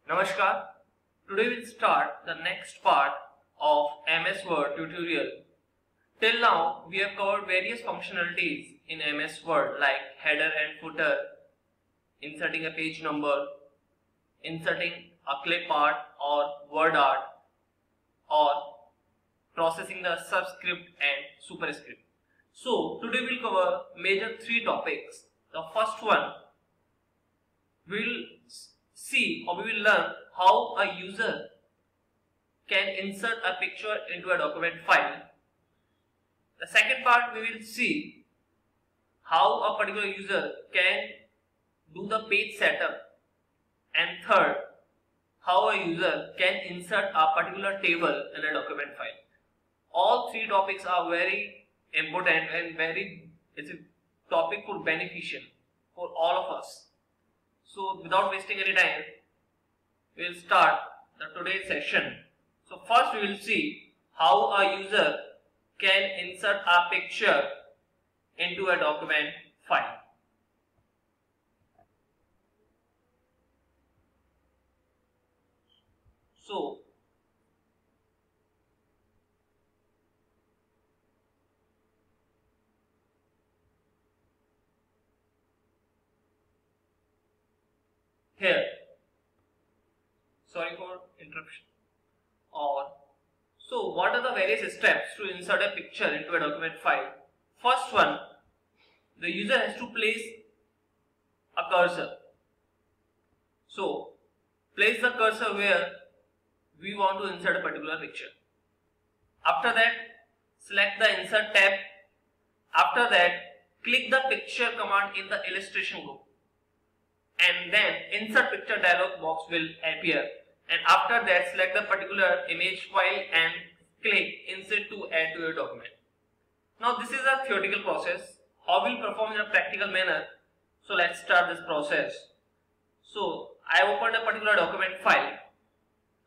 Namaskar. Today we'll start the next part of MS Word tutorial. Till now we have covered various functionalities in MS Word like header and footer, inserting a page number, inserting a clip art or word art, or processing the subscript and superscript. So today we'll cover major three topics. The first one, we'll see or we will learn how a user can insert a picture into a document file. The second part, we will see how a particular user can do the page setup, and third, how a user can insert a particular table in a document file. All three topics are very important and it's a topic for beneficial for all of us. So without wasting any time, we will start the today's session. So first we will see how a user can insert a picture into a document file. So here, sorry for interruption. So what are the various steps to insert a picture into a document file? First one, the user has to place a cursor. So place the cursor where we want to insert a particular picture. After that, select the insert tab. After that, click the picture command in the illustration group, and then insert picture dialog box will appear, and after that select the particular image file and click insert to add to your document. Now this is a theoretical process. How we'll perform in a practical manner? So let's start this process. So I opened a particular document file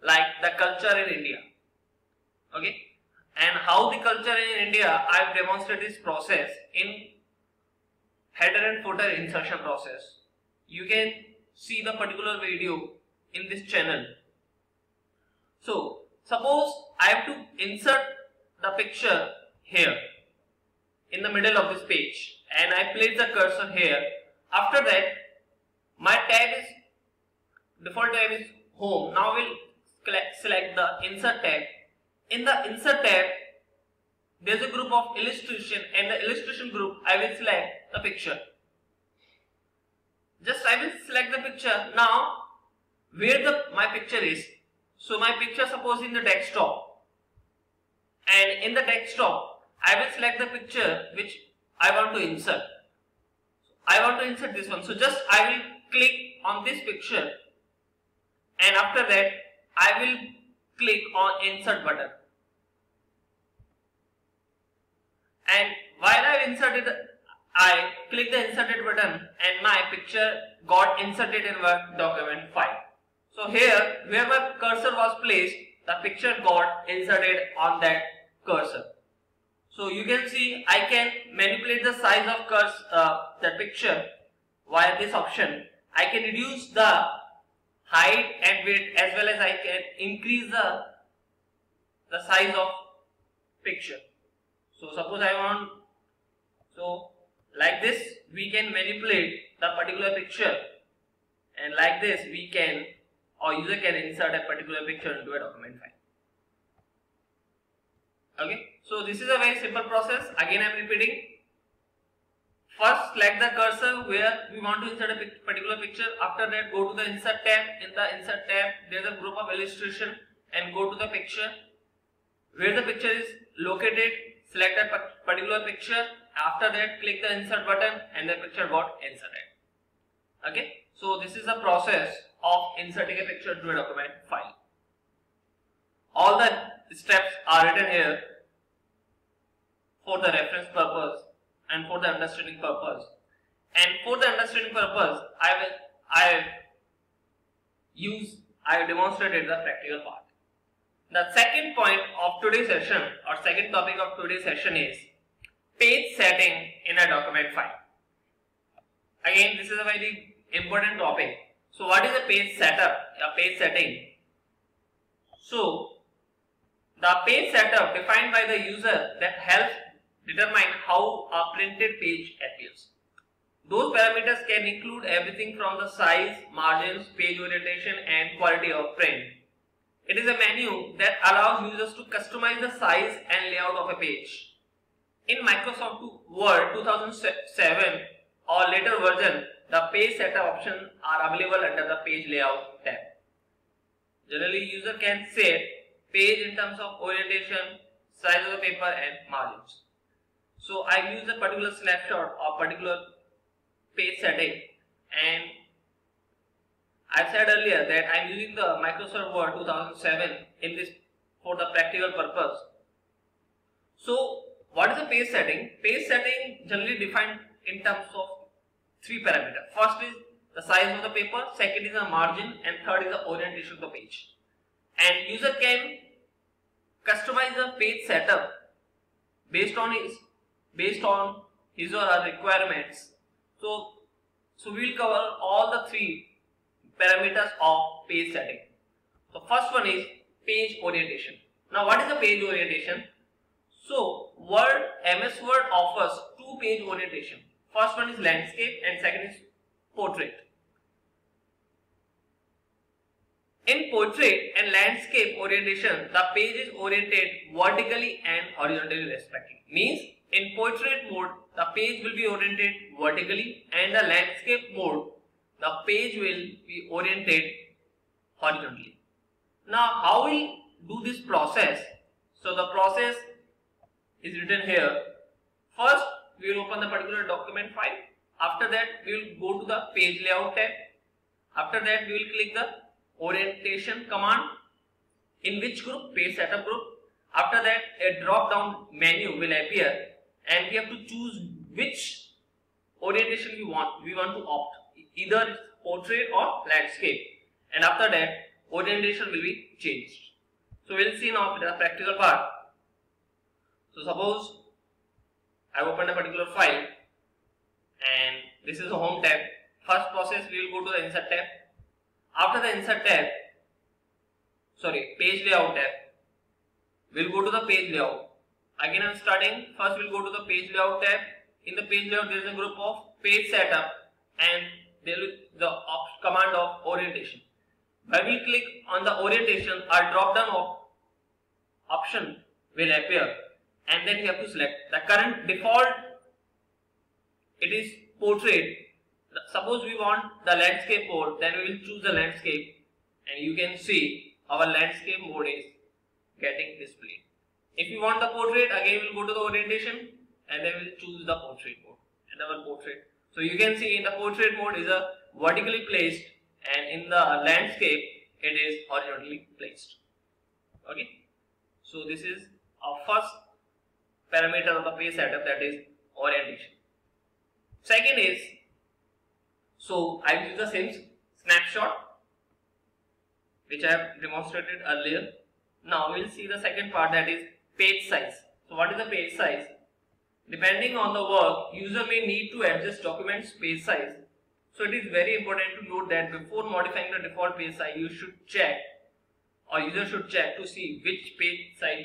like the culture in India. Okay, and how the culture in India, I've demonstrated this process in header and footer insertion process. You can see the particular video in this channel. So suppose I have to insert the picture here in the middle of this page, and I place the cursor here. After that, my default tab is home. Now we'll select the insert tab. In the insert tab, there's a group of illustration, and the illustration group I will select the picture. Just I will select the picture. Now where my picture is. So my picture suppose in the desktop, and in the desktop I will select the picture which I want to insert. I want to insert this one. So just I will click on this picture, and after that I will click on insert button. And while I inserted, I click the inserted button and my picture got inserted in a document file. So here, where my cursor was placed, the picture got inserted on that cursor. So you can see I can manipulate the size of the picture via this option. I can reduce the height and width, as well as I can increase the size of picture. So suppose I want, so like this we can manipulate the particular picture, and like this we can, or user can insert a particular picture into a document file. Okay, so this is a very simple process. Again I am repeating. First select the cursor where we want to insert a particular picture. After that, go to the insert tab. In the insert tab there is a group of illustration, and go to the picture. Where the picture is located, select a particular picture. After that, click the insert button and the picture got inserted. Okay, so this is the process of inserting a picture into a document file. All the steps are written here for the reference purpose and for the understanding purpose. And for the understanding purpose, I have demonstrated the practical part. The second point of today's session, or second topic of today's session, is page setting in a document file. Again, this is a very important topic. So what is a page setup? a page setting. So the page setup defined by the user that helps determine how a printed page appears. Those parameters can include everything from the size, margins, page orientation and quality of print. It is a menu that allows users to customize the size and layout of a page. In Microsoft Word 2007 or later version, the page setup options are available under the page layout tab. Generally, user can set page in terms of orientation, size of the paper and margins. So I use a particular snapshot or particular page setting, and I said earlier that I am using the Microsoft Word 2007 in this for the practical purpose. So what is the page setting? Page setting generally defined in terms of three parameters. First is the size of the paper, second is the margin, and third is the orientation of the page. And user can customize the page setup based on his or her requirements. So we will cover all the three parameters of page setting. The first one is page orientation. Now what is the page orientation? So MS Word offers two page orientation. First one is landscape and second is portrait. In portrait and landscape orientation, the page is oriented vertically and horizontally respectively. Means in portrait mode, the page will be oriented vertically, and the landscape mode, the page will be oriented horizontally. Now how we do this process? So the process is written here. First we will open the particular document file. After that we will go to the page layout tab. After that we will click the orientation command. In which group? Page setup group. After that a drop down menu will appear and we have to choose which orientation we want to opt, either portrait or landscape, and after that orientation will be changed. So we will see now the practical part. So suppose I open a particular file and this is the home tab. First process we will go to the insert tab. After the insert tab, page layout tab, we will go to the page layout. Again I am starting. First we will go to the page layout tab. In the page layout there is a group of page setup and there will be the command of orientation. When we click on the orientation, our drop down option will appear and then we have to select. The current default, it is portrait. Suppose we want the landscape mode, then we will choose the landscape and you can see our landscape mode is getting displayed. If you want the portrait, again we will go to the orientation and then we will choose the portrait mode and our portrait. So you can see in the portrait mode is a vertically placed and in the landscape it is horizontally placed. Okay. So this is our first parameter of the page setup, that is orientation. Second is, so I use the same snapshot which I have demonstrated earlier. Now we will see the second part, that is page size. So what is the page size? Depending on the work, user may need to adjust documents page size. So it is very important to note that before modifying the default page size, you should check, or user should check to see which page size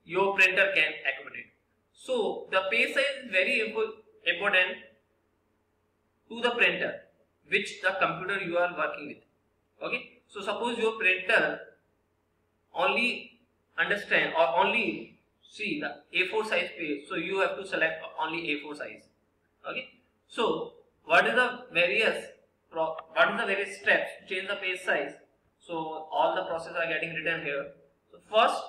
your printer can accommodate. So the page size is very important to the printer, which the computer you are working with. Okay. So suppose your printer only understand or only see the A4 size page, so you have to select only A4 size. Okay. So what is the various steps to change the page size? So all the processes are getting written here. So first,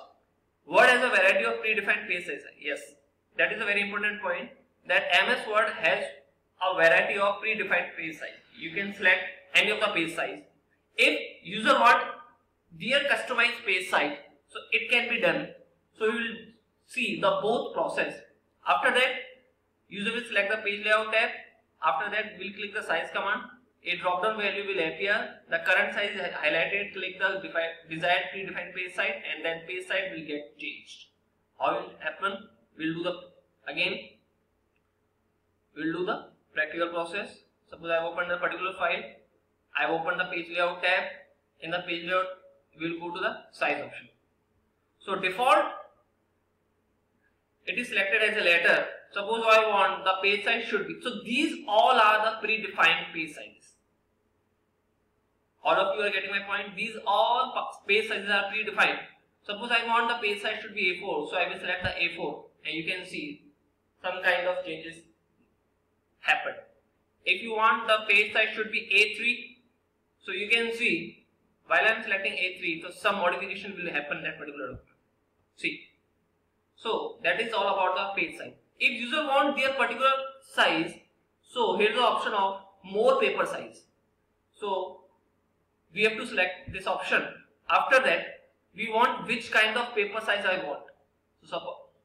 Word has a variety of predefined page size. Yes, that is a very important point, that MS Word has a variety of predefined page size. You can select any of the page size. If user want their customized page size, so it can be done. So we will see the both process. After that, user will select the page layout tab. After that, we will click the size command. A drop down value will appear. The current size is highlighted. Click the desired predefined page size and then page size will get changed. How will it happen? We will do the practical process. Suppose I have opened a particular file. I have opened the page layout tab in the page layout, we will go to the size option. So default, it is selected as a letter. Suppose I want the page size should be. So these all are the predefined page sizes. All of you are getting my point. These all page sizes are predefined. Suppose I want the page size should be A4. So I will select the A4 and you can see some kind of changes happen. If you want the page size should be A3, so you can see while I am selecting A3, so some modification will happen in that particular document. See. So that is all about the page size. If user want their particular size, so here's the option of more paper size. So we have to select this option. After that, we want which kind of paper size I want. So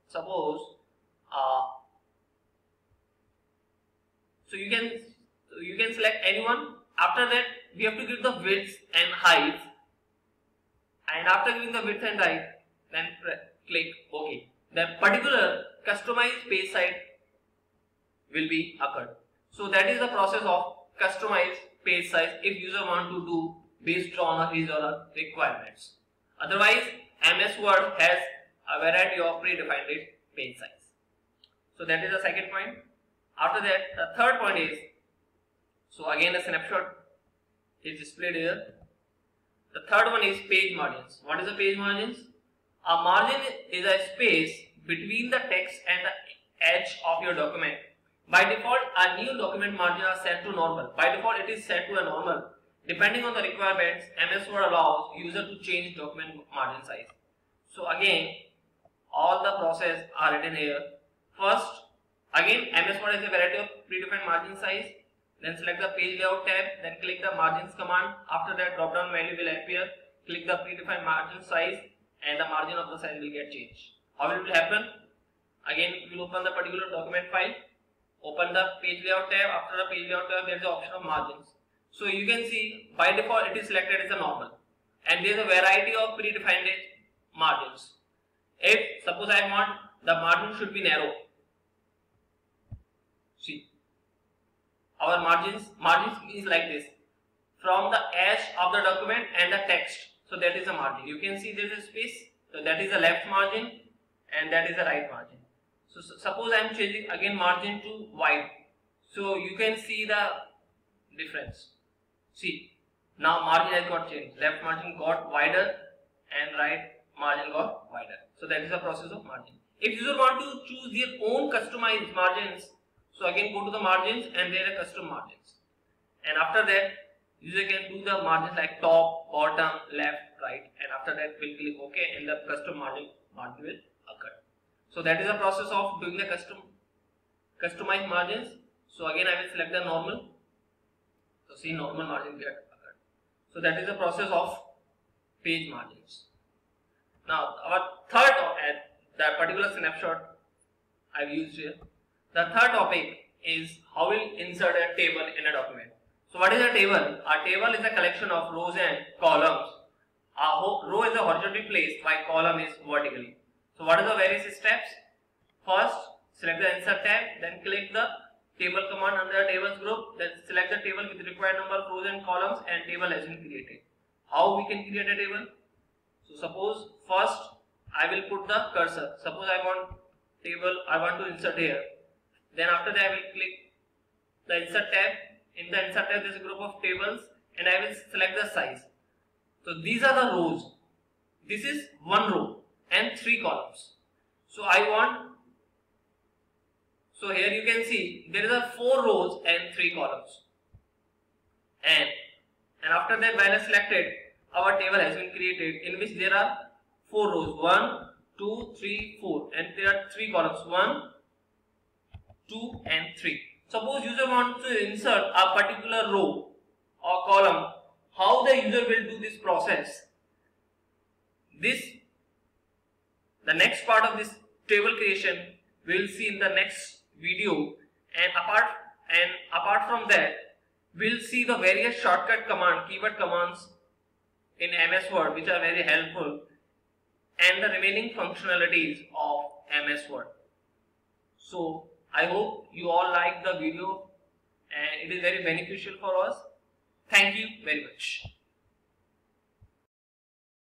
suppose so you can select anyone. After that, we have to give the width and height. And after giving the width and height, then click OK. The particular customized page size will be occurred. So that is the process of customized page size if user want to do based on his or her requirements. Otherwise, MS Word has a variety of predefined page size. So that is the second point. After that, the third point is, so again a snapshot is displayed here. The third one is page margins. What is the page margins? A margin is a space between the text and the edge of your document. By default, a new document margin are set to normal. By default, it is set to a normal. Depending on the requirements, MS Word allows user to change document margin size. So again, all the process are written here. First, again, MS Word has a variety of predefined margin size. Then select the page layout tab. Then click the margins command. After that, drop down menu will appear. Click the predefined margin size, and the margin of the size will get changed. How it will happen? Again, you will open the particular document file. Open the page layout tab. After the page layout tab, there is the option of margins. So you can see by default it is selected as a normal, and there is a variety of predefined margins. If suppose I want the margin should be narrow, see our margins is like this, from the edge of the document and the text. So that is a margin. You can see there is a space. So that is the left margin and that is the right margin. So suppose I am changing again margin to wide. So you can see the difference. See, now margin has got changed. Left margin got wider and right margin got wider. So that is the process of margin. If user want to choose their own customized margins, so again go to the margins and there are custom margins. And after that, user can do the margins like top, bottom, left, right, and after that we'll click OK and the custom margin will occur. So that is the process of doing the customized margins. So again I will select the normal. So see normal margin get occurred. So that is the process of page margins. Now our third the particular snapshot I've used here. The third topic is how we'll insert a table in a document. So what is a table? A table is a collection of rows and columns. A row is a horizontally placed while column is vertically. So what are the various steps? First, select the insert tab, then click the table command under the tables group, then select the table with the required number of rows and columns and table has been created. How we can create a table? So suppose first I will put the cursor. Suppose I want to insert here. Then after that I will click the insert tab. In the insert tab there is a group of tables and I will select the size. So these are the rows. This is one row and 3 columns. So so here you can see there is a 4 rows and 3 columns. And after that while I selected, our table has been created in which there are 4 rows. 1, 2, 3, 4 and there are 3 columns. 1, 2 and 3. Suppose user wants to insert a particular row or column, how the user will do this process? The next part of this table creation we will see in the next video, and apart from that we will see the various shortcut keyword commands in MS Word which are very helpful, and the remaining functionalities of MS Word. So I hope you all like the video and it is very beneficial for us. Thank you very much.